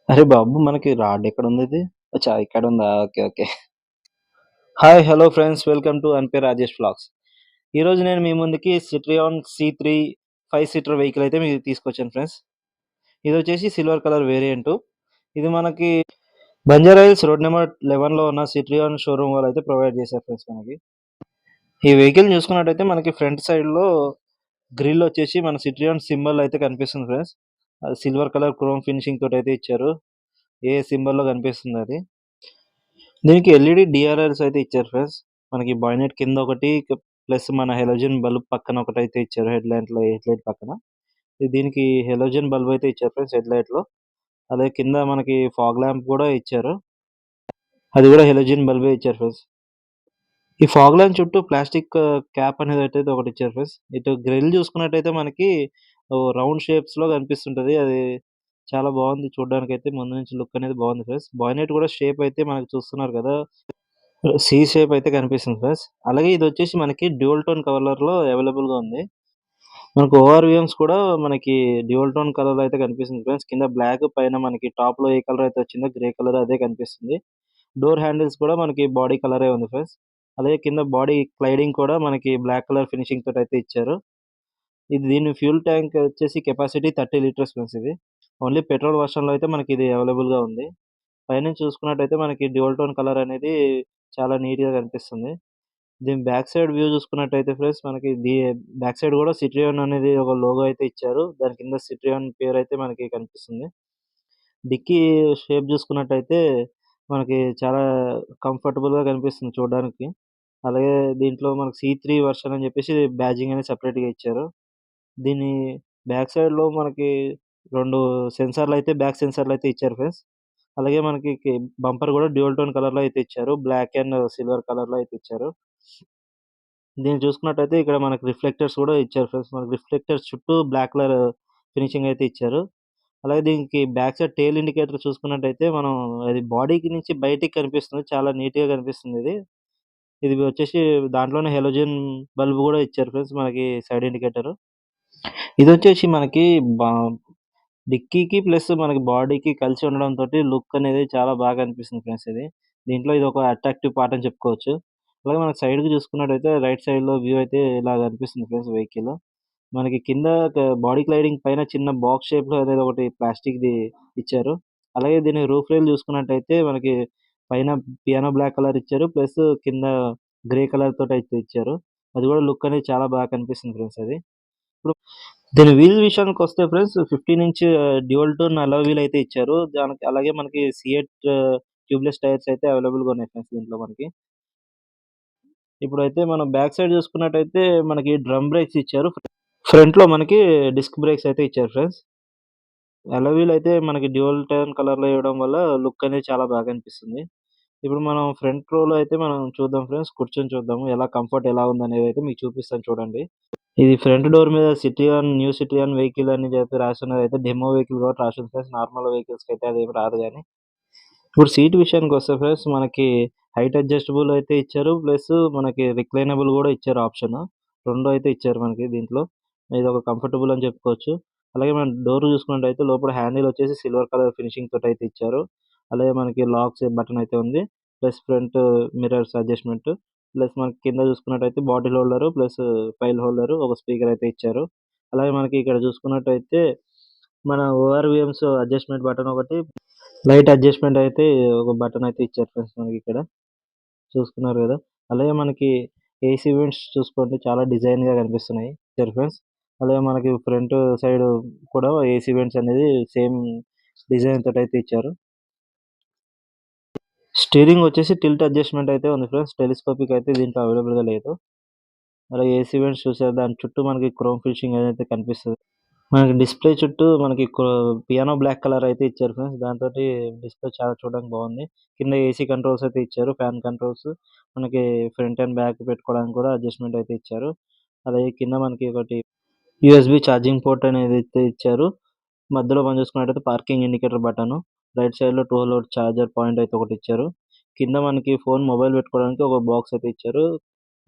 అరే బాబు! మనకి రాడ్ ఎక్కడుందిది? అచ్చా! ఇక్కడుందా? Okay. Okay. Hi! Hello friends. Welcome to 'అన్‌పే రాజేష్ వ్లాగ్స్'. ఈరోజు నేను మీ ముందుకి సిట్రియాన్ C3 5 సీటర్ వెహికల్ అయితే మీకు తీసుకొచ్చాను ఫ్రెండ్స్. ఇదొచ్చేసి సిల్వర్ కలర్ వేరియంటు. ఇది మనకి బంజారాహిల్స్ రోడ్ నెంబర్ 11లో ఉన్న సిట్రియాన్ షోరూమ్ వాళ్ళైతే ప్రొవైడ్ చేశారు ఫ్రెండ్స్ మనకి. ఈ వెహికల్‌ని చూసుకున్నట్టయితే మనకి ఫ్రంట్ సైడ్‌లో గ్రిల్ వచ్చేసి మన సిట్రియాన్ సింబల్ అయితే కనిపిస్తుంది ఫ్రెండ్స్. అది సిల్వర్ కలర్ క్రోమ్ ఫినిషింగ్ తోటయితే ఇచ్చారు. ఏ సింబల్‌లో కనిపిస్తుందది. దీనికి ఎల్‌ఈడీ డీఆర్ఎల్స్ అయితే ఇచ్చారు ఫ్రెండ్స్. మనకి బానెట్ కింద ఒకటి ప్లస్ మన హెలోజన్ బల్బ్ పక్కన ఒకటైతే ఇచ్చారు హెడ్ లైట్ పక్కన. దీనికి హెలోజన్ బల్బ్ అయితే ఇచ్చారు ఫ్రెండ్స్ హెడ్‌లైట్‌లో. అలాగే కింద మనకి ఫాగ్ ల్యాంప్ కూడా ఇచ్చారు. అది కూడా హెలోజన్ బల్బే ఇచ్చారు ఫ్రెండ్స్. ఈ ఫాగ్ ల్యాంప్ చుట్టూ ప్లాస్టిక్ క్యాప్ అనేదైతే ఒకటి ఇచ్చారు ఫ్రెండ్స్. ఇటు గ్రిల్ చూసుకున్నట్టయితే మనకి రౌండ్ షేప్స్‌లో కనిపిస్తుంటది. అది చాలా బావుంది చూడ్డానికైతే ముందు నుంచి లుక్ అనేది బావుంది ఫ్రెండ్స్. బానెట్ కూడా షేప్ అయితే మనకు చూస్తున్నారు కదా! సి షేప్ అయితే కనిపిస్తుంది ఫ్రెండ్స్. అలాగే ఇదొచ్చేసి మనకి డ్యూయల్ టోన్ కలర్‌లో అవైలబుల్‌గా ఉంది. మనకు ఓఆర్‌వీఎమ్స్ కూడా మనకి డ్యూయల్ టోన్ కలర్‌లో అయితే కనిపిస్తుంది ఫ్రెండ్స్. కింద బ్లాక్ పైన మనకి టాప్‌లో ఏ కలర్ అయితే వచ్చిందో గ్రే కలర్ అదే కనిపిస్తుంది. డోర్ హ్యాండిల్స్ కూడా మనకి బాడీ కలరే ఉంది ఫ్రెండ్స్. అలాగే కింద బాడీ క్లైడింగ్ కూడా మనకి బ్లాక్ కలర్ ఫినిషింగ్ తోటైతే ఇచ్చారు. దీని ఫ్యూల్ ట్యాంక్ వచ్చేసి కెపాసిటీ 30 లీటర్స్ ఫ్రెండ్స్ ఇది. ఓన్లీ పెట్రోల్ వర్షన్‌లో అయితే మనకిది అవైలబుల్‌గా ఉంది. పైనుంచి చూసుకున్నట్టయితే మనకి డ్యూయల్ టోన్ కలర్ అనేది చాలా నీట్‌గా కనిపిస్తుంది. దీని బ్యాక్ సైడ్ వ్యూ చూసుకున్నట్టయితే ఫ్రెండ్స్ మనకి బ్యాక్ సైడ్ గూడా సిట్రియాన్ అనేది ఒక లోగో అయితే ఇచ్చారు. దాని కింద సిట్రియాన్ పేరైతే మనకి కనిపిస్తుంది. డిక్కీ షేప్ చూసుకున్నట్టయితే మనకి చాలా కంఫర్టబుల్‌గా కనిపిస్తుంది చూడడానికి. అలాగే దీంట్లో మనకు C3 వెర్షన్ అని చెప్పేసి బ్యాడ్జింగ్ అనేది సెపరేట్‌గా ఇచ్చారు. దీని బ్యాక్ సైడ్‌లో మనకి 2 బ్యాక్ సెన్సార్‌లయితే ఇచ్చారు ఫ్రెండ్స్. అలాగే మనకి బంపర్ గూడా డ్యూయల్ టోన్ కలర్‌లో అయితే ఇచ్చారు. బ్లాక్ అండ్ సిల్వర్ కలర్‌లో అయితే ఇచ్చారు. దీన్ని చూసుకున్నట్టయితే ఇక్కడ మనకు రిఫ్లెక్టర్స్ గూడా ఇచ్చారు ఫ్రెండ్స్. మనకి రిఫ్లెక్టర్స్ చుట్టూ బ్లాక్ కలర్ ఫినిషింగ్ అయితే ఇచ్చారు. అలాగే దీనికి బ్యాక్ సైడ్ టెయిల్ ఇండికేటర్ చూసుకున్నట్టయితే మనం అది బాడీకి నుంచి బయటికి కనిపిస్తుంది. చాలా నీట్‌గా కనిపిస్తుందిది. ఇది వచ్చేసి దాంట్లోనే హెలోజన్ బల్బ్ గూడా ఇచ్చారు ఫ్రెండ్స్ మనకి సైడ్ ఇండికేటరు. ఇదొచ్చేసి మనకి బా డిక్కీకి ప్లస్ మనకి బాడీకి కలిసి ఉండడంతోటి లుక్ అనేది చాలా బాగా అనిపిస్తుంది ఫ్రెండ్స్ ఇది. దీంట్లో ఇదొక అట్రాక్టివ్ పార్ట్ అని చెప్పుకోవచ్చు. అలాగే మనకి సైడ్‌కి చూసుకున్నట్టయితే రైట్ సైడ్‌లో వ్యూ అయితే ఇలా కనిపిస్తుంది ఫ్రెండ్స్ వెహికల్. మనకి కింద బాడీ క్లైడింగ్ పైన చిన్న బాక్స్ షేప్‌లో అనేది ఒకటి ప్లాస్టిక్‌ది ఇచ్చారు. అలాగే దీని రూఫ్ రైల్ చూసుకున్నట్టయితే మనకి పైన పియానో బ్లాక్ కలర్ ఇచ్చారు. ప్లస్ కింద గ్రే కలర్ తోటయితే ఇచ్చారు. అది కూడా లుక్ అనేది చాలా బాగా కనిపిస్తుంది ఫ్రెండ్స్ అది. ఇప్పుడు దీని వీల్ విషయానికొస్తే friends 15 inch dual tone alloy wheel అయితే ఇచ్చారు. దానికి అలాగే మనకి సియట్ ట్యూబ్‌లెస్ టైర్స్ అయితే అవైలబుల్‌గా ఉన్నాయి ఫ్రెండ్స్ దీంట్లో మనకి. ఇప్పుడైతే మనం బ్యాక్ సైడ్ చూసుకున్నట్టయితే మనకి డ్రమ్ బ్రేక్స్ ఇచ్చారు. ఫ్రంట్‌లో మనకి డిస్క్ బ్రేక్స్ అయితే ఇచ్చారు ఫ్రెండ్స్. అలాయ్ వీల్ అయితే మనకి డ్యూయల్ టోన్ కలర్‌లో ఇవ్వడం వల్ల లుక్ అనేది చాలా బాగా అనిపిస్తుంది. ఇప్పుడు మనం ఫ్రంట్ రోలో అయితే మనం చూద్దాం ఫ్రెండ్స్. కూర్చొని చూద్దాము. కంఫర్ట్ ఎలా ఉందనేదైతే మీకు చూపిస్తాను చూడండి. ఇది ఫ్రంట్ డోర్ మీద న్యూ సిట్రియాన్ వెహికల్ అని చెప్పి రాసున్నదైతే డెమో వెహికల్ కాబట్టి రాసుంది ఫ్రెండ్స్. నార్మల్ వెహికల్స్‌కైతే అదేమి రాదు గానీ. ఇప్పుడు సీట్ విషయానికొస్తే ఫ్రెండ్స్ మనకి హైట్ అడ్జస్టబుల్ అయితే ఇచ్చారు. ప్లస్ మనకి రిక్లైనబుల్ గూడా ఇచ్చారు ఆప్షన్. 2 అయితే ఇచ్చారు మనకి దీంట్లో. ఇదొక కంఫర్టబుల్ అని చెప్పుకోవచ్చు. అలాగే మనం డోర్ చూసుకున్నట్టయితే లోపల హ్యాండిల్ వచ్చేసి సిల్వర్ కలర్ ఫినిషింగ్ తోటయితే ఇచ్చారు. అలాగే మనకి లాక్స్ బటన్ అయితే ఉంది. Plus front mirrors adjustment. Plus మనకి కింద చూసుకున్నట్టయితే bottle holder plus file holder, ఒక స్పీకర్ అయితే ఇచ్చారు. అలాగే మనకి ఇక్కడ చూసుకున్నట్టయితే మన ఓఆర్‌వీఎమ్స్ అడ్జస్ట్‌మెంట్ బటన్ ఒకటి, లైట్ అడ్జస్ట్‌మెంట్ అయితే ఒక బటన్ అయితే ఇచ్చారు ఫ్రెండ్స్ మనకిక్కడ. చూసుకున్నారు గదా! అలాగే మనకి ఏసీ వెంట్స్ చూసుకోండి చాలా డిజైన్‌గా కనిపిస్తున్నాయి. ఇచ్చారు ఫ్రెండ్స్. అలాగే మనకి ఫ్రంట్ సైడ్ కూడా ఏసీ వెంట్స్ అనేది సేమ్ డిజైన్ తోటైతే ఇచ్చారు. స్టీరింగ్ వచ్చేసి టిల్ట్ అడ్జస్ట్‌మెంట్ అయితే ఉంది ఫ్రెండ్స్. టెలిస్కోపిక్ అయితే దీంట్లో అవైలబుల్‌గా లేదు. అలాగే ఏసీ వెంట్స్ చూసారు దాని చుట్టూ మనకి క్రోమ్ ఫినిషింగ్ ఏదైతే కనిపిస్తది. మనకి డిస్‌ప్లే చుట్టూ మనకి పియానో బ్లాక్ కలర్ అయితే ఇచ్చారు ఫ్రెండ్స్. దాంతోటి డిస్‌ప్లే చాలా చూడడానికి బావుంది. కింద ఏసీ కంట్రోల్స్ అయితే ఇచ్చారు. Fan controls. మనకి ఫ్రంట్ అండ్ బ్యాక్ పెట్టుకోవడానికి కూడా అడ్జస్ట్‌మెంట్ అయితే ఇచ్చారు. అలాగే కింద మనకి ఒకటి యూఎస్‌బీ ఛార్జింగ్ పోర్ట్ అనేదైతే ఇచ్చారు. మధ్యలో మనం చూసుకున్నట్టయితే పార్కింగ్ ఇండికేటర్ బటను. రైట్ సైడ్‌లో 12 వోల్ట్ ఛార్జర్ పాయింట్ అయితే ఒకటిచ్చారు. కింద మనకి మొబైల్ పెట్టుకోవడానికి ఒక బాక్స్ అయితే ఇచ్చారు.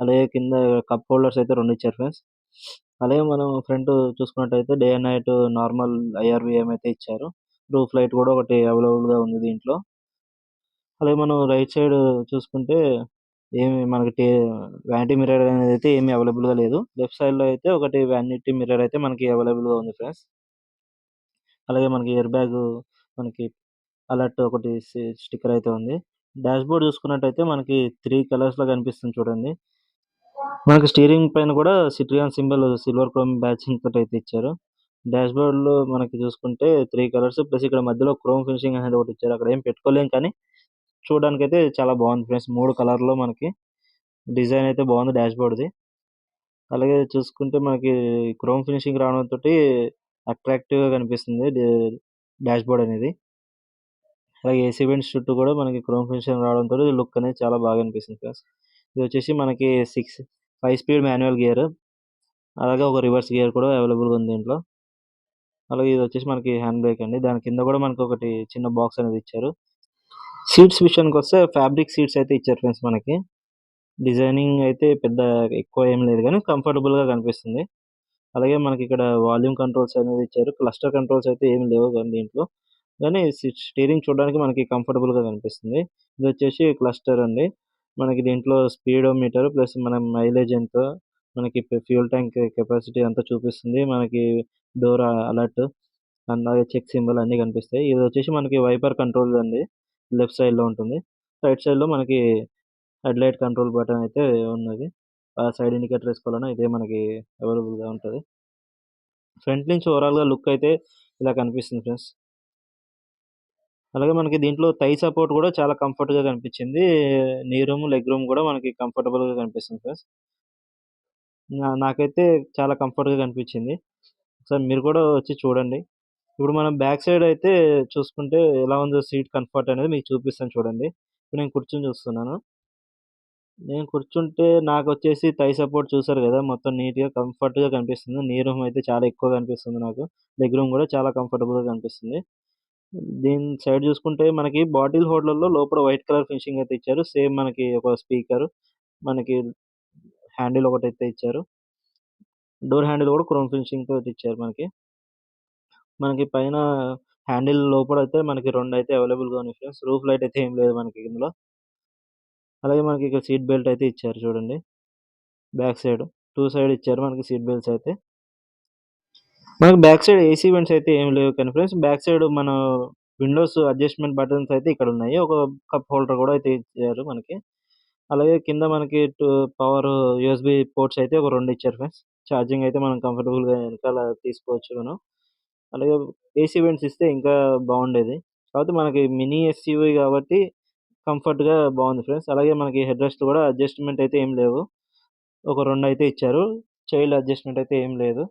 అలాగే కింద కప్ హోల్డర్స్ అయితే 2 ఇచ్చారు ఫ్రెండ్స్. అలాగే మనం ఫ్రంట్ చూసుకున్నట్టయితే day and night normal IRVM అయితే ఇచ్చారు. రూఫ్ లైట్ కూడా ఒకటి అవైలబుల్‌గా ఉంది దీంట్లో. అలాగే మనం రైట్ సైడ్ చూసుకుంటే ఏమి మనకి వ్యానిటీ మిర్రర్ అనేదైతే ఏమి అవైలబుల్‌గా లేదు. లెఫ్ట్ సైడ్‌లో అయితే ఒకటి వ్యానిటీ మిర్రర్ అయితే మనకి అవైలబుల్‌గా ఉంది ఫ్రెండ్స్. అలాగే మనకి ఎయిర్ బ్యాగ్ మనకి అలర్ట్ ఒకటి స్టిక్కర్ అయితే ఉంది. డాష్‌బోర్డ్ చూసుకున్నట్టయితే మనకి 3 కలర్స్‌లో కనిపిస్తుంది చూడండి. మనకి స్టీరింగ్ పైన కూడా సిట్రియాన్ సింబల్ సిల్వర్ క్రోమ్ బ్యాచింగ్ తోటైతే ఇచ్చారు. డాష్‌బోర్డ్‌లో మనకి చూసుకుంటే 3 కలర్స్ ప్లస్ ఇక్కడ మధ్యలో క్రోమ్ ఫినిషింగ్ అనేది ఒకటిచ్చారు. అక్కడ ఏం పెట్టుకోలేం కానీ చూడడానికైతే చాలా బాగుంది ఫ్రెండ్స్. 3 కలర్‌లో మనకి డిజైన్ అయితే బాగుంది డాష్‌బోర్డ్‌ది. అలాగే చూసుకుంటే మనకి క్రోమ్ ఫినిషింగ్ రావడంతోటి అట్రాక్టివ్‌గా కనిపిస్తుంది డాష్‌బోర్డ్ అనేది. అలాగే ఏసీ వెంట్స్ చుట్టూ కూడా మనకి క్రోమ్ ఫినిషింగ్ రావడంతోటి లుక్ అనేది చాలా బాగా అనిపిస్తుంది ఫ్రెండ్స్. ఇదొచ్చేసి మనకి 5 స్పీడ్ మాన్యువల్ గేర్. అలాగే ఒక రివర్స్ గేర్ కూడా అవైలబుల్‌గా ఉంది దీంట్లో. అలాగే ఇదొచ్చేసి మనకి హ్యాండ్ బ్రేక్ అండి. దాని కింద కూడా మనకొకటి చిన్న బాక్స్ అనేది ఇచ్చారు. సీట్స్ విషయానికొస్తే ఫ్యాబ్రిక్ సీట్స్ అయితే ఇచ్చారు ఫ్రెండ్స్ మనకి. డిజైనింగ్ అయితే పెద్ద ఎక్కువ ఏం లేదు గానీ కంఫర్టబుల్‌గా కనిపిస్తుంది. అలాగే మనకిక్కడ వాల్యూమ్ కంట్రోల్స్ అనేది ఇచ్చారు. క్లస్టర్ కంట్రోల్స్ అయితే ఏమి లేవు గానీ దీంట్లో. గానీ స్టీరింగ్ చూడడానికి మనకి కంఫర్టబుల్‌గా కనిపిస్తుంది. ఇదొచ్చేసి క్లస్టర్ అండి. మనకి దీంట్లో స్పీడోమీటర్ ప్లస్ మన మైలేజ్ ఎంత, మనకి ఫ్యూయల్ ట్యాంక్ కెపాసిటీ అంతా చూపిస్తుంది. మనకి డోర్ అలర్ట్ అలాగే చెక్ సింబల్ అన్నీ కనిపిస్తాయి. ఇదొచ్చేసి మనకి వైపర్ కంట్రోల్ అండి. లెఫ్ట్ సైడ్‌లో ఉంటుంది. రైట్ సైడ్‌లో మనకి హెడ్‌లైట్ కంట్రోల్ బటన్ అయితే ఉన్నది. సైడ్ ఇండికేటర్ ఏసుకోవాలన్నా ఇదే మనకి అవైలబుల్‌గా ఉంటది. ఫ్రంట్ నుంచి ఓవరాల్‌గా లుక్ అయితే ఇలా కనిపిస్తుంది ఫ్రెండ్స్. అలాగే మనకి దీంట్లో థై సపోర్ట్ గూడా చాలా కంఫర్ట్‌గా కనిపించింది. నీ రూమ్, లెగ్ రూమ్ గూడా మనకి కంఫర్టబుల్‌గా కనిపిస్తుంది ఫ్రెండ్స్. నాకైతే చాలా కంఫర్ట్‌గా కనిపించింది. ఒకసారి మీరు కూడా వచ్చి చూడండి. ఇప్పుడు మనం బ్యాక్ సైడ్ అయితే చూసుకుంటే ఎలా ఉందో సీట్ కంఫర్ట్ అనేది మీకు చూపిస్తాను చూడండి. ఇప్పుడు నేను కూర్చొని చూస్తున్నాను. నేను కూర్చుంటే నాకొచ్చేసి థై సపోర్ట్ చూసారు గదా! మొత్తం నీట్‌గా కంఫర్ట్‌గా కనిపిస్తుంది. నీ రూమ్ అయితే చాలా ఎక్కువ కనిపిస్తుంది నాకు. లెగ్ రూమ్ గూడా చాలా కంఫర్టబుల్‌గా కనిపిస్తుంది. దీని సైడ్ చూసుకుంటే మనకి బాటిల్ హోల్డర్‌లో లోపల వైట్ కలర్ ఫినిషింగ్ అయితే ఇచ్చారు. సేమ్ మనకి ఒక స్పీకర్, మనకి హ్యాండిల్ ఒకటైతే ఇచ్చారు. డోర్ హ్యాండిల్ గూడా క్రోమ్ ఫినిషింగ్ తోటి ఇచ్చారు మనకి. మనకి పైన హ్యాండిల్ లోపలైతే మనకి 2 అయితే అవైలబుల్‌గా ఉన్నాయి ఫ్రెండ్స్. రూఫ్ లైట్ అయితే ఏం లేదు మనకి ఇందులో. అలాగే మనకి ఇక్కడ సీట్ బెల్ట్ అయితే ఇచ్చారు చూడండి. Back side. 2 సైడ్ ఇచ్చారు మనకి సీట్ బెల్ట్స్ అయితే. మనకి బ్యాక్ సైడ్ ఏసీ వెంట్స్ అయితే ఏమి లేవు కానీ ఫ్రెండ్స్, బ్యాక్ సైడ్ మన విండోస్ అడ్జస్ట్‌మెంట్ బటన్స్ అయితే ఇక్కడున్నాయి. ఒక కప్ హోల్డర్ గూడా అయితే ఇచ్చారు మనకి. అలాగే కింద మనకి పవర్ యూఎస్‌బీ పోర్ట్స్ అయితే ఒక 2 ఇచ్చారు ఫ్రెండ్స్. ఛార్జింగ్ అయితే మనం కంఫర్టబుల్‌గా ఎనకాల తీసుకోవచ్చు మనం. అలాగే ఏసీ వెంట్స్ ఇస్తే ఇంకా బావుండేది. కాపోతే మనకి మినీ ఎస్‌యూవీ గాబట్టి కంఫర్ట్‌గా బావుంది ఫ్రెండ్స్. అలాగే మనకి హెడ్ రెస్ట్‌లు గూడా అడ్జస్ట్‌మెంట్ అయితే ఏమి లేవు. ఒక 2 అయితే ఇచ్చారు. చైల్డ్ అడ్జస్ట్‌మెంట్ అయితే ఏమి లేదు.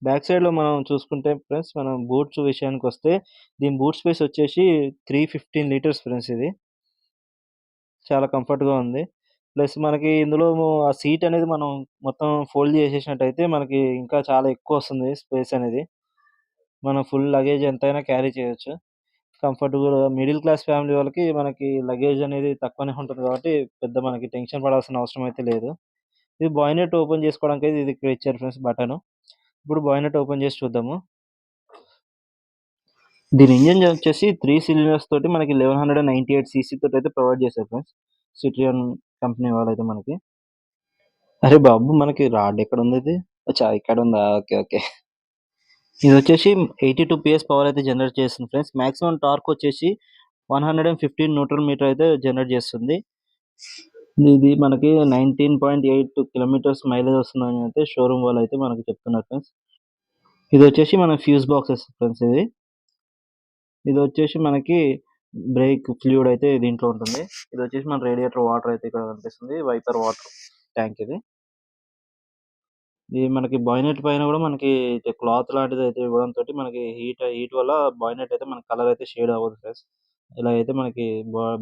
బ్యాక్ సైడ్‌లో మనం చూసుకుంటే ఫ్రెండ్స్, మనం బూట్స్ విషయానికొస్తే దీని బూట్ స్పేస్ వచ్చేసి 315 లీటర్స్ ఫ్రెండ్స్ ఇది. చాలా కంఫర్ట్‌గా ఉంది. ప్లస్ మనకి ఇందులో ఆ సీట్ అనేది మనం మొత్తం ఫోల్డ్ చేసేసినట్టయితే మనకి ఇంకా చాలా ఎక్కువొస్తుంది స్పేస్ అనేది. మనం ఫుల్ లగేజ్ ఎంతైనా క్యారీ చేయొచ్చు. కంఫర్టబుల్‌గా మిడిల్ క్లాస్ ఫ్యామిలీ వాళ్ళకి మనకి లగేజ్ అనేది తక్కువనే ఉంటది కాబట్టి పెద్ద మనకి టెన్షన్ పడాల్సిన అవసరం అయితే లేదు. ఇది బాయ్నెట్ ఓపెన్ చేసుకోవడానికైతే ఇది ఇక్కడ ఇచ్చారు ఫ్రెండ్స్ బటను. ఇప్పుడు బాయ్నెట్ ఓపెన్ చేసి చూద్దాము. దీని ఇంజిన్ వచ్చేసి 3 సిలిండర్స్ తోటి మనకి 1198 సీసీ తోటైతే ప్రొవైడ్ చేశారు ఫ్రెండ్స్. సిట్రియాన్ కంపెనీ వాళ్ళైతే మనకి. అరే బాబు! మనకి రాడ్ ఎక్కడుందిది? అచ్చా! ఇక్కడుందా? ఓకే. ఓకే. ఇదొచ్చేసి 82 పీఎస్ పవర్ అయితే జనరేట్ చేస్తుంది ఫ్రెండ్స్. మాక్సిమం టార్క్ వచ్చేసి 115 న్యూటన్ మీటర్ అయితే జనరేట్ చేస్తుంది. ఇది మనకి 19.8 కిలోమీటర్స్ మైలేజ్ వస్తుందని అయితే షోరూమ్ వాళ్ళైతే మనకు చెప్తున్నారు ఫ్రెండ్స్. ఇదొచ్చేసి మన ఫ్యూజ్ బాక్సెస్ ఫ్రెండ్స్ ఇది. ఇదొచ్చేసి మనకి బ్రేక్ ఫ్లూయిడ్ అయితే దీంట్లో ఉంటుంది. ఇదొచ్చేసి మన రేడియేటర్ వాటర్ అయితే ఇక్కడ కనిపిస్తుంది. వైపర్ వాటర్ ట్యాంక్ ఇది. ఇది మనకి బాయ్నెట్ పైన గూడా మనకి క్లాత్ లాంటిదైతే ఇవ్వడంతోటి మనకి హీట్ వల్ల బాయ్నెట్ అయితే మనకి కలర్ అయితే షేడ్ అవ్వదు ఫ్రెండ్స్. ఇలా అయితే మనకి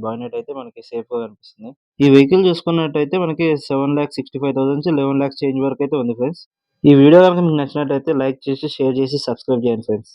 బాయ్నెట్ అయితే మనకి సేఫ్‌గా కనిపిస్తుంది. ఈ వెహికల్ చూసుకున్నట్టయితే మనకి 7,65,000 నుంచి 11,00,000 చేంజ్ వరకైతే ఉంది ఫ్రెండ్స్. ఈ వీడియో గనుక మీకు నచ్చినట్టయితే లైక్ చేసి, షేర్ చేసి, సబ్స్క్రైబ్ చేయండి ఫ్రెండ్స్.